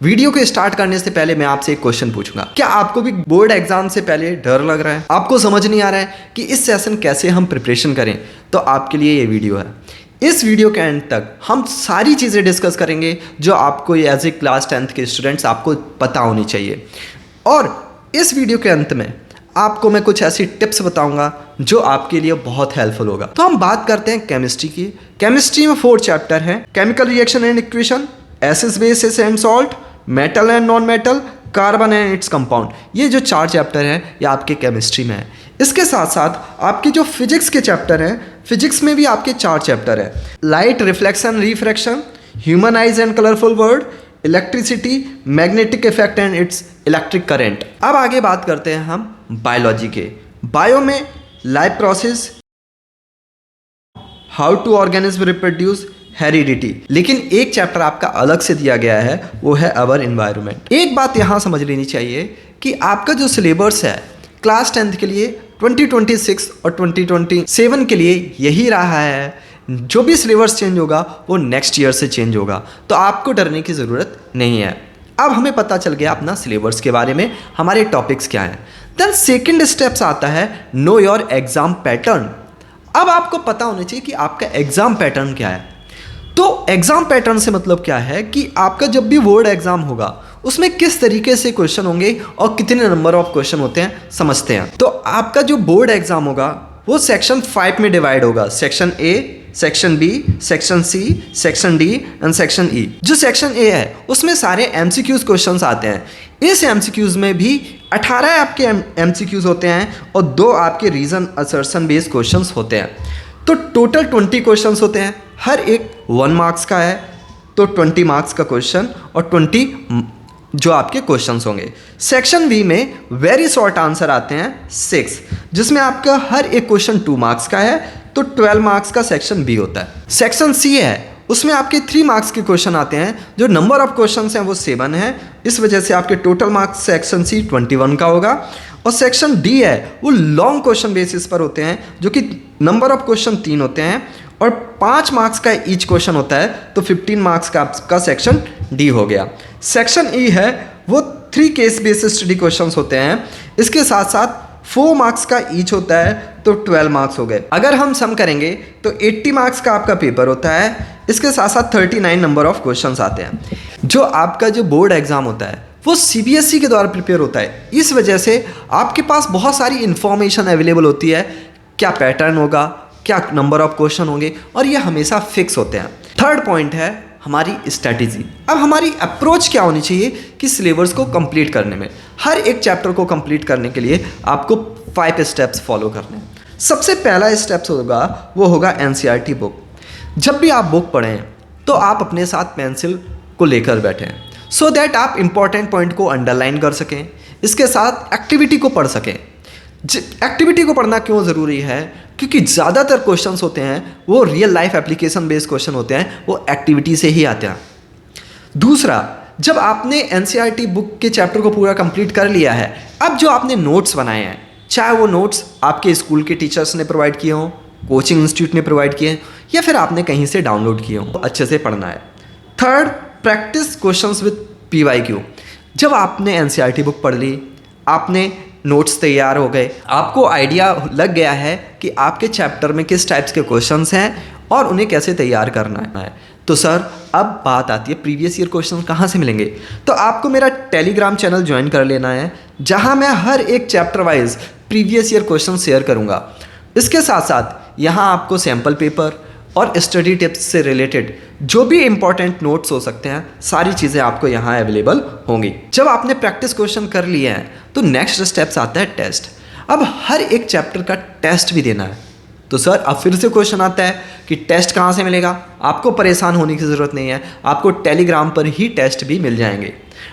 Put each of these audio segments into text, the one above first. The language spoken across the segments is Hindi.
वीडियो को स्टार्ट करने से पहले मैं आपसे एक क्वेश्चन पूछूंगा। क्या आपको भी बोर्ड एग्जाम से पहले डर लग रहा है? आपको समझ नहीं आ रहा है कि इस सेशन कैसे हम प्रिपरेशन करें? तो आपके लिए ये वीडियो है। इस वीडियो के एंड तक हम सारी चीज़ें डिस्कस करेंगे जो आपको एज ए क्लास 10th के स्टूडेंट्स आपको पता होनी चाहिए। और इस वीडियो के अंत में आपको मैं कुछ ऐसी टिप्स बताऊंगा जो आपके लिए बहुत हेल्पफुल होगा। तो हम बात करते हैं केमिस्ट्री की। केमिस्ट्री में 4 चैप्टर हैं: chemical reaction and equation, acids bases and salt, metal and non metal, carbon and its compound. ये जो 4 चैप्टर हैं ये आपके केमिस्ट्री में है। इसके साथ साथ आपके जो फिजिक्स के चैप्टर हैं, फिजिक्स में भी आपके 4 चैप्टर हैं: light, reflection, refraction, human eyes and colourful world, electricity, magnetic effect and it's electric current. अब आगे बात करते हैं हम बायोलॉजी के। बायो में life process, how to organism reproduce, heredity. लेकिन एक चैप्टर आपका अलग से दिया गया है, वो है अवर एनवायरनमेंट। एक बात यहाँ समझ लेनी चाहिए कि आपका जो सिलेबस है क्लास 10th के लिए 2026 और 2027 के लिए यही रहा है। जो भी सिलेबस चेंज होगा वो नेक्स्ट ईयर से चेंज होगा, तो आपको डरने की ज़रूरत नहीं है। अब हमें पता चल गया अपना सिलेबस के बारे में, हमारे टॉपिक्स क्या हैं। देन सेकेंड स्टेप्स आता है नो योर एग्ज़ाम पैटर्न। अब आपको पता होना चाहिए कि आपका एग्ज़ाम पैटर्न क्या है। तो एग्ज़ाम पैटर्न से मतलब क्या है कि आपका जब भी बोर्ड एग्ज़ाम होगा उसमें किस तरीके से क्वेश्चन होंगे और कितने नंबर ऑफ क्वेश्चन होते हैं समझते हैं। तो आपका जो बोर्ड एग्ज़ाम होगा वो सेक्शन 5 में डिवाइड होगा: section A, section B, section C, section D and section E. जो सेक्शन ए है उसमें सारे एमसीक्यूज क्वेश्चंस आते हैं। इस एमसीक्यूज में भी 18 आपके एमसीक्यूज होते हैं और 2 आपके रीजन असर्शन बेस्ड क्वेश्चंस होते हैं। तो टोटल 20 क्वेश्चंस होते हैं, हर एक 1 मार्क्स का है। तो 20 मार्क्स का क्वेश्चन और 20 जो आपके क्वेश्चंस होंगे। सेक्शन बी में वेरी शॉर्ट आंसर आते हैं 6, जिसमें आपका हर एक क्वेश्चन 2 मार्क्स का है। तो 12 मार्क्स का सेक्शन बी होता है। सेक्शन सी है, उसमें आपके 3 मार्क्स के क्वेश्चन आते हैं। जो नंबर ऑफ क्वेश्चंस हैं वो 7 है, इस वजह से आपके टोटल मार्क्स सेक्शन सी 21 का होगा। और सेक्शन डी है वो लॉन्ग क्वेश्चन बेसिस पर होते हैं, जो कि नंबर ऑफ क्वेश्चन 3 होते हैं और 5 मार्क्स का ईच क्वेश्चन होता है। तो 15 मार्क्स का आपका सेक्शन डी हो गया। सेक्शन ई है वो 3 केस बेस्ड स्टडी क्वेश्चंस होते हैं, इसके साथ साथ 4 मार्क्स का ईच होता है। तो 12 मार्क्स हो गए। अगर हम सम करेंगे तो 80 मार्क्स का आपका पेपर होता है, इसके साथ साथ 39 नंबर ऑफ क्वेश्चंस आते हैं। जो आपका जो बोर्ड एग्जाम होता है वो सीबीएसई के द्वारा प्रिपेयर होता है, इस वजह से आपके पास बहुत सारी इंफॉर्मेशन अवेलेबल होती है, क्या पैटर्न होगा, क्या नंबर ऑफ क्वेश्चन होंगे, और ये हमेशा फिक्स होते हैं। थर्ड पॉइंट है हमारी स्ट्रैटेजी। अब हमारी अप्रोच क्या होनी चाहिए कि सिलेबस को कंप्लीट करने में। हर एक चैप्टर को कंप्लीट करने के लिए आपको 5 स्टेप्स फॉलो करने हैं। सबसे पहला स्टेप्स होगा वो होगा एनसीईआरटी बुक। जब भी आप बुक पढ़ें तो आप अपने साथ पेंसिल को लेकर बैठें, सो दैट आप इंपॉर्टेंट पॉइंट को अंडरलाइन कर सकें, इसके साथ एक्टिविटी को पढ़ सकें। एक्टिविटी को पढ़ना क्यों ज़रूरी है? क्योंकि ज़्यादातर क्वेश्चंस होते हैं वो real life application based question होते हैं, वो एक्टिविटी से ही आते हैं। दूसरा, जब आपने एनसीईआरटी बुक के चैप्टर को पूरा कंप्लीट कर लिया है, अब जो आपने नोट्स बनाए हैं, चाहे वो नोट्स आपके स्कूल के टीचर्स ने प्रोवाइड किए हों, कोचिंग इंस्टीट्यूट ने प्रोवाइड किए या फिर आपने कहीं से डाउनलोड किए हों, तो अच्छे से पढ़ना है। Third, practice questions with PYQ. जब आपने एनसीईआरटी बुक पढ़ ली, आपने नोट्स तैयार हो गए, आपको आइडिया लग गया है कि आपके चैप्टर में किस टाइप्स के क्वेश्चंस हैं और उन्हें कैसे तैयार करना है, तो सर अब बात आती है प्रीवियस ईयर क्वेश्चन कहाँ से मिलेंगे। तो आपको मेरा टेलीग्राम चैनल ज्वाइन कर लेना है, जहाँ मैं हर एक chapter wise previous year question share करूँगा। इसके साथ साथ यहाँ आपको सैम्पल पेपर और स्टडी टिप्स से रिलेटेड जो भी इंपॉर्टेंट नोट्स हो सकते हैं, सारी चीज़ें आपको यहाँ अवेलेबल होंगी। जब आपने प्रैक्टिस क्वेश्चन कर लिए हैं तो नेक्स्ट स्टेप्स आता है टेस्ट। अब हर एक चैप्टर का टेस्ट भी देना है। तो सर अब फिर से क्वेश्चन आता है कि टेस्ट कहाँ से मिलेगा? आपको परेशान होने की ज़रूरत नहीं है, आपको टेलीग्राम पर ही टेस्ट भी मिल जाएंगे।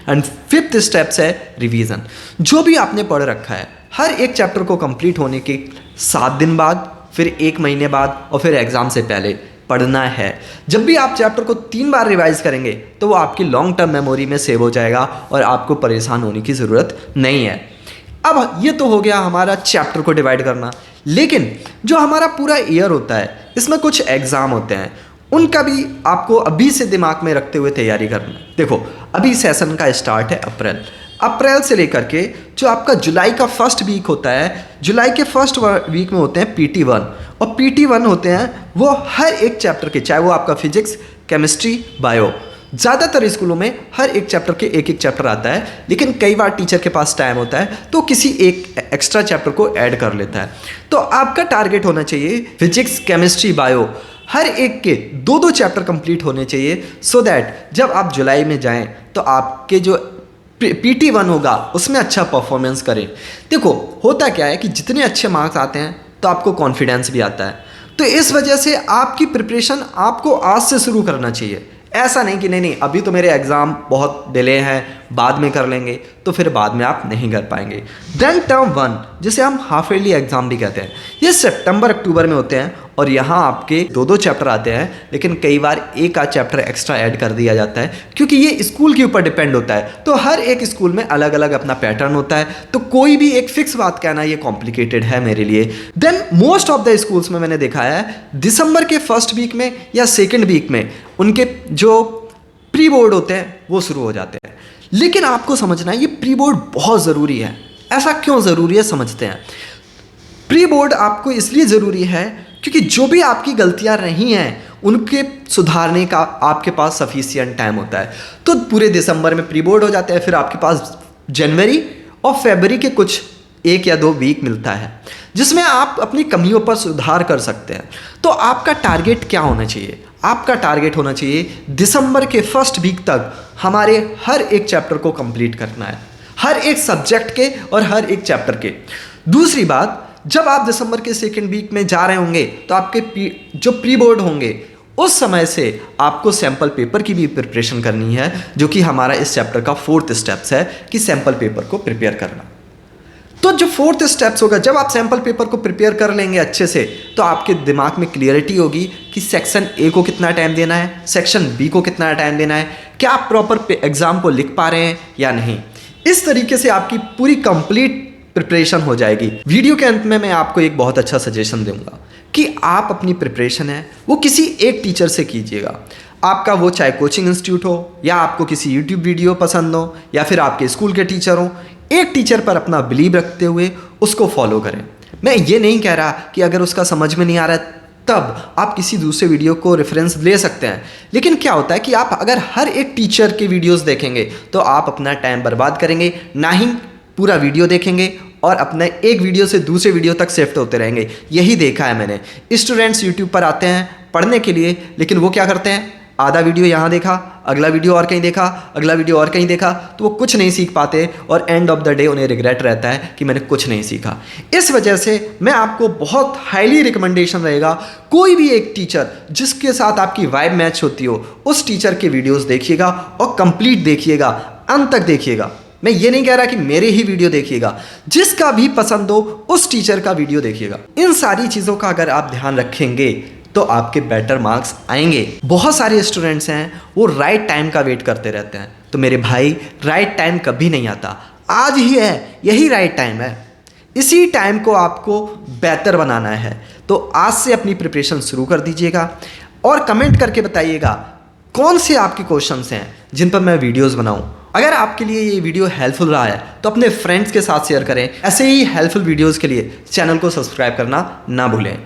एंड 5th स्टेप्स है रिवीजन। जो भी आपने पढ़ रखा है हर एक चैप्टर को कंप्लीट होने के 7 दिन बाद, फिर 1 महीने बाद और फिर एग्ज़ाम से पहले पढ़ना है। जब भी आप चैप्टर को 3 बार रिवाइज करेंगे तो वो आपकी लॉन्ग टर्म मेमोरी में सेव हो जाएगा और आपको परेशान होने की ज़रूरत नहीं है। अब ये तो हो गया हमारा चैप्टर को डिवाइड करना, लेकिन जो हमारा पूरा ईयर होता है इसमें कुछ एग्ज़ाम होते हैं, उनका भी आपको अभी से दिमाग में रखते हुए तैयारी करना है। देखो, अभी सेशन का स्टार्ट है अप्रैल से लेकर के जो आपका जुलाई का फर्स्ट वीक होता है, जुलाई के फर्स्ट वीक में होते हैं PT1, और PT1 होते हैं वो हर एक चैप्टर के, चाहे वो आपका फिजिक्स, केमिस्ट्री, बायो, ज़्यादातर स्कूलों में हर एक चैप्टर के एक चैप्टर आता है, लेकिन कई बार टीचर के पास टाइम होता है तो किसी एक एक्स्ट्रा चैप्टर को ऐड कर लेता है। तो आपका टारगेट होना चाहिए फिजिक्स, केमिस्ट्री, बायो हर एक के 2-2 चैप्टर कंप्लीट होने चाहिए, सो दैट जब आप जुलाई में जाएं तो आपके जो PT1 होगा उसमें अच्छा परफॉर्मेंस करें। देखो, होता क्या है कि जितने अच्छे मार्क्स आते हैं तो आपको कॉन्फिडेंस भी आता है, तो इस वजह से आपकी प्रिपरेशन आपको आज से शुरू करना चाहिए। ऐसा नहीं कि नहीं अभी तो मेरे एग्ज़ाम बहुत डिले हैं, बाद में कर लेंगे, तो फिर बाद में आप नहीं कर पाएंगे। देन टर्म 1, जिसे हम हाफ ईयरली एग्ज़ाम भी कहते हैं, ये सितंबर अक्टूबर में होते हैं और यहाँ आपके 2-2 चैप्टर आते हैं, लेकिन कई बार एक आध चैप्टर एक्स्ट्रा ऐड कर दिया जाता है क्योंकि ये स्कूल के ऊपर डिपेंड होता है। तो हर एक स्कूल में अलग अलग अपना पैटर्न होता है, तो कोई भी एक फिक्स बात कहना ये कॉम्प्लिकेटेड है मेरे लिए। Then most of the schools में मैंने देखा है दिसंबर के फर्स्ट वीक में या सेकेंड वीक में उनके जो प्री बोर्ड होते हैं वो शुरू हो जाते हैं। लेकिन आपको समझना है ये प्री बोर्ड बहुत ज़रूरी है। ऐसा क्यों ज़रूरी है समझते हैं। प्री बोर्ड आपको इसलिए ज़रूरी है क्योंकि जो भी आपकी गलतियां रही हैं उनके सुधारने का आपके पास सफिशिएंट टाइम होता है। तो पूरे दिसंबर में प्री बोर्ड हो जाते हैं, फिर आपके पास जनवरी और फरवरी के कुछ 1 या 2 वीक मिलता है जिसमें आप अपनी कमियों पर सुधार कर सकते हैं। तो आपका टारगेट क्या होना चाहिए? आपका टारगेट होना चाहिए दिसंबर के फर्स्ट वीक तक हमारे हर एक चैप्टर को कंप्लीट करना है, हर एक सब्जेक्ट के और हर एक चैप्टर के। दूसरी बात, जब आप दिसंबर के सेकेंड वीक में जा रहे होंगे तो आपके जो प्री बोर्ड होंगे उस समय से आपको सैम्पल पेपर की भी प्रिपरेशन करनी है, जो कि हमारा इस चैप्टर का 4th स्टेप्स है कि सैम्पल पेपर को प्रिपेयर करना। तो जो 4th स्टेप्स होगा, जब आप सैम्पल पेपर को प्रिपेयर कर लेंगे अच्छे से, तो आपके दिमाग में क्लियरिटी होगी कि सेक्शन A को कितना टाइम देना है, सेक्शन B को कितना टाइम देना है, क्या आप प्रॉपर एग्जाम को लिख पा रहे हैं या नहीं। इस तरीके से आपकी पूरी कंप्लीट प्रिपरेशन हो जाएगी। वीडियो के अंत में मैं आपको एक बहुत अच्छा सजेशन दूंगा कि आप अपनी प्रिपरेशन है वो किसी एक टीचर से कीजिएगा। आपका वो चाहे कोचिंग इंस्टीट्यूट हो या आपको किसी यूट्यूब वीडियो पसंद हो या फिर आपके स्कूल के टीचर हो, एक टीचर पर अपना बिलीव रखते हुए उसको फॉलो करें। मैं ये नहीं कह रहा कि अगर उसका समझ में नहीं आ रहा है तब आप किसी दूसरे वीडियो को रेफरेंस ले सकते हैं, लेकिन क्या होता है कि आप अगर हर एक टीचर के वीडियोस देखेंगे तो आप अपना टाइम बर्बाद करेंगे, ना ही पूरा वीडियो देखेंगे और अपने एक वीडियो से दूसरे वीडियो तक शिफ्ट होते रहेंगे। यही देखा है मैंने। स्टूडेंट्स यूट्यूब पर आते हैं पढ़ने के लिए, लेकिन वो क्या करते हैं, आधा वीडियो यहाँ देखा, अगला वीडियो और कहीं देखा, अगला वीडियो और कहीं देखा, तो वो कुछ नहीं सीख पाते और एंड ऑफ द डे उन्हें रिग्रेट रहता है कि मैंने कुछ नहीं सीखा। इस वजह से मैं आपको बहुत हाईली रिकमेंडेशन रहेगा, कोई भी एक टीचर जिसके साथ आपकी वाइब मैच होती हो उस टीचर के वीडियोज़ देखिएगा और कंप्लीट देखिएगा, अंत तक देखिएगा। मैं ये नहीं कह रहा कि मेरे ही वीडियो देखिएगा, जिसका भी पसंद हो उस टीचर का वीडियो देखिएगा। इन सारी चीज़ों का अगर आप ध्यान रखेंगे तो आपके बेटर मार्क्स आएंगे। बहुत सारे स्टूडेंट्स हैं वो राइट टाइम का वेट करते रहते हैं, तो मेरे भाई राइट टाइम कभी नहीं आता, आज ही है, यही राइट टाइम है। इसी टाइम को आपको बेहतर बनाना है, तो आज से अपनी प्रिपरेशन शुरू कर दीजिएगा और कमेंट करके बताइएगा कौन से आपके क्वेश्चंस हैं जिन पर मैं वीडियोस बनाऊं। अगर आपके लिए ये वीडियो हेल्पफुल रहा है तो अपने फ्रेंड्स के साथ शेयर करें। ऐसे ही हेल्पफुल वीडियोस के लिए चैनल को सब्सक्राइब करना ना भूलें।